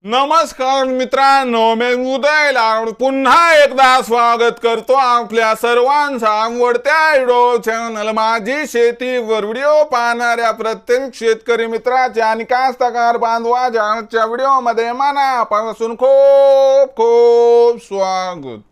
नमस्कार मित्रांनो, मी उदयला पुन्हा एकदा स्वागत करतो आपल्या सर्वांचा आवडत्या व्हिडिओ चॅनल माझी शेतीवर व्हिडिओ पाहणाऱ्या प्रत्येक शेतकरी मित्राच्या आणि कास्तकार बांधवाच्या आजच्या व्हिडिओमध्ये मनापासून खूप खूप स्वागत।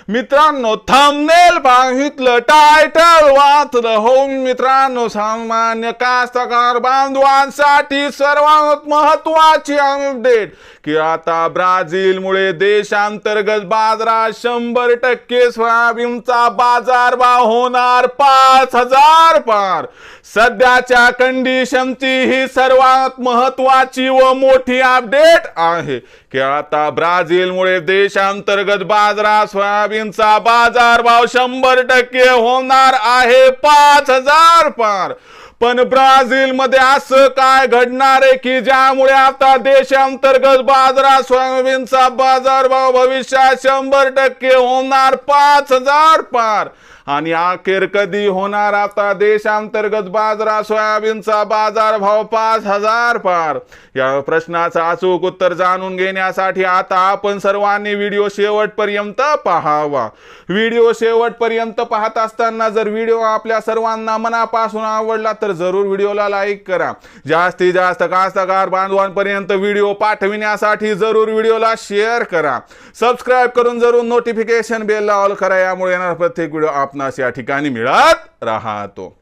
मित्रांनो, थंबनेल पाहितलं, टायटल वाचलं हो मित्रांनो, सामान्य कास्तकार बांधवांसाठी सर्वात महत्त्वाची अपडेट की आता ब्राझीलमुळे देशांतर्गत बाजारात 100% सोयाबीनचा बाजारभाव होणार 5000 पार। सध्याच्या कंडिशनची ही सर्वात महत्त्वाची व मोठी अपडेट आहे की आता ब्राझीलमुळे देशांतर्गत बाजारात सोयाबीनचा बाजारभाव 100% होणार आहे 5000 पार। पण ब्राझील मध्ये असं काय घडणार आहे की ज्यामुळे आता देशांतर्गत बाजारात सोयाबीनचा बाजारभाव भविष्यात 100% होणार 5000 पार। आणि अखेर कधी होणार आता देशांतर्गत बाजारात सोयाबीनचा बाजारभाव 5000 पार? या प्रश्नाचं अचूक उत्तर जाणून घेण्यासाठी आता आपण सर्वांनी व्हिडिओ शेवटपर्यंत पाहावा। व्हिडिओ शेवटपर्यंत पाहत असताना जर व्हिडिओ आपल्या सर्वांना मनापासून आवडला तर जरूर व्हिडिओला लाईक करा। जास्तीत जास्त कास्तकार बांधवांपर्यंत व्हिडिओ पाठविण्यासाठी जरूर व्हिडिओला शेअर करा। सबस्क्राइब करून जरूर नोटिफिकेशन बेल ऑल करा, यामुळे येणारा प्रत्येक व्हिडिओ आपणास या ठिकाणी मिळत राहतो।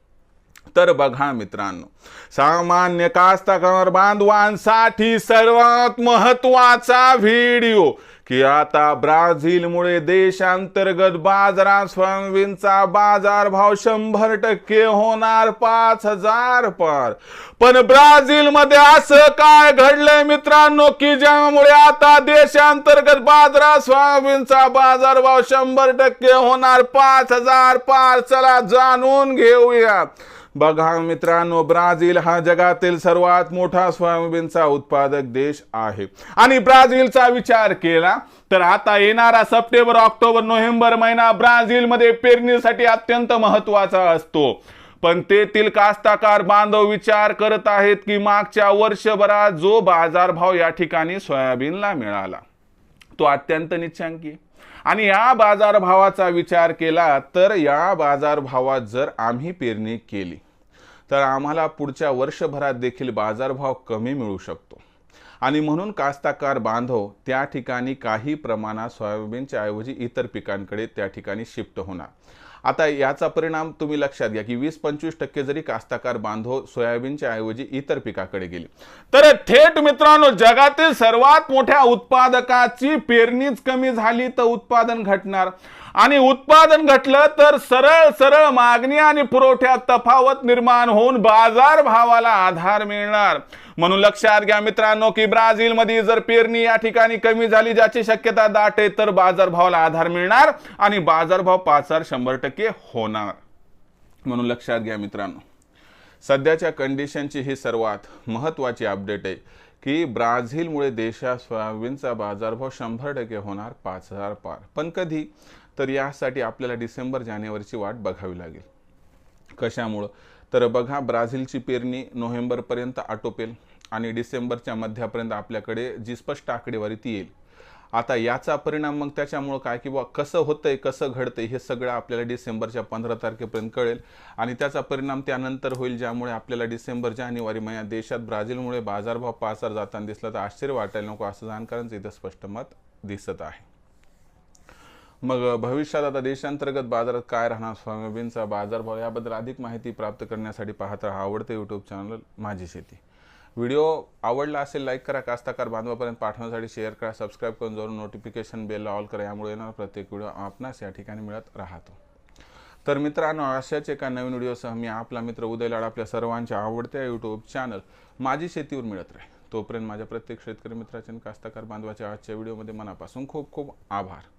तर बघा मित्रांनो, सामान्य कास्तकार बांधवांसाठी सर्वात महत्त्वाचा व्हिडिओ की आता ब्राझीलमुळे देशांतर्गत बाजारात सोयाबीनचा बाजारभाव 100% होणार 5000 पार। पण ब्राझील मध्ये असं काय घडलंय मित्रांनो की ज्यामुळे आता देशांतर्गत बाजारात सोयाबीनचा बाजारभाव 100% होणार 5000 पार? चला जाणून घेऊया। बघा मित्रांनो, ब्राझील हा जगातील सर्वात मोठा सोयाबीनचा उत्पादक देश आहे आणि ब्राझीलचा विचार केला तर आता येणारा सप्टेंबर, ऑक्टोबर, नोव्हेंबर महिना ब्राझीलमध्ये पेरणीसाठी अत्यंत महत्त्वाचा असतो। पण तेथील कास्तकार बांधव विचार करत आहेत की मागच्या वर्षभरात जो बाजारभाव या ठिकाणी सोयाबीनला मिळाला तो अत्यंत निच्चांकी, आणि या बाजारभावाचा विचार केला तर या बाजारभावात जर आम्ही पेरणी केली तर आम्हाला पुढच्या वर्षभरात देखील बाजारभाव कमी मिळू शकतो, आणि म्हणून कास्तकार बांधव त्या ठिकाणी काही प्रमाणात सोयाबीनच्या ऐवजी इतर पिकांकडे त्या ठिकाणी शिफ्ट होणार। आता याचा परिणाम तुम्ही लक्षात घ्या की 20-25% जरी कास्तकार बांधव सोयाबीनच्या ऐवजी इतर पिकाकडे गेले तर थेट मित्रांनो जगातील सर्वात मोठ्या उत्पादकाची पेरणीच कमी झाली तर उत्पादन घटणार, आणि उत्पादन घटलं तर सरळ सरळ मागणी आणि पुरवठ्यात तफावत निर्माण होऊन बाजार भावाला आधार मिळणार। म्हणून लक्षात घ्या मित्रांनो की ब्राझील मध्ये जर पेरणी या ठिकाणी कमी झाली ज्याची शक्यता दाट आहे तर बाजारभावाला आधार मिळणार आणि बाजारभाव 5000 100% होणार। म्हणून लक्षात घ्या मित्रांनो, सध्याच्या कंडिशनची ही सर्वात महत्त्वाची अपडेट आहे की ब्राझीलमुळे देशात सोयाबीनचा बाजारभाव 100% होणार 5000 पार। पण कधी? तर यासाठी आपल्याला डिसेंबर जानेवारीची वाट बघावी लागेल। कशामुळे? तर बघा, ब्राझीलची पेरणी नोव्हेंबर पर्यंत आटोपेल आणि डिसेंबरच्या मध्यापर्यंत आपल्याकडे जी स्पष्ट आकडेवारी ती येईल। आता याचा परिणाम मग त्याच्यामुळे काय की कसं होतंय, कसं घडतंय हे सगळं आपल्याला डिसेंबरच्या 15 तारखेपर्यंत कळेल, आणि त्याचा परिणाम त्यानंतर होईल, ज्यामुळे आपल्याला डिसेंबर जानेवारी महिन्यात देशात ब्राझीलमुळे बाजारभाव 5000 जाताना दिसला तर आश्चर्य वाटायला नको, असं जाणकारांचं इथं स्पष्ट मत दिसत आहे। मग भविष्यात आता देशांतर्गत बाजारात काय राहणार, सोयाबीनचा बाजारभाव याबद्दल अधिक माहिती प्राप्त करण्यासाठी पाहत राहा आवडते यूट्यूब चॅनल माझी शेती। व्हिडिओ आवडला असेल लाईक करा, कास्तकार बांधवापर्यंत पाठवण्यासाठी शेअर करा, सबस्क्राइब करून जरूर नोटिफिकेशन बेल ऑल करा, यामुळे येणारा प्रत्येक व्हिडिओ आपणास या ठिकाणी मिळत राहतो। तर मित्रांनो, अशाच एका नवीन व्हिडिओसह मी आपला मित्र उदय लाड आपल्या सर्वांच्या आवडत्या यूट्यूब चॅनल माझी शेतीवर मिळत राहील। तोपर्यंत माझ्या प्रत्येक शेतकरी मित्राच्या कास्तकार बांधवाच्या आजच्या व्हिडिओमध्ये मनापासून खूप खूप आभार।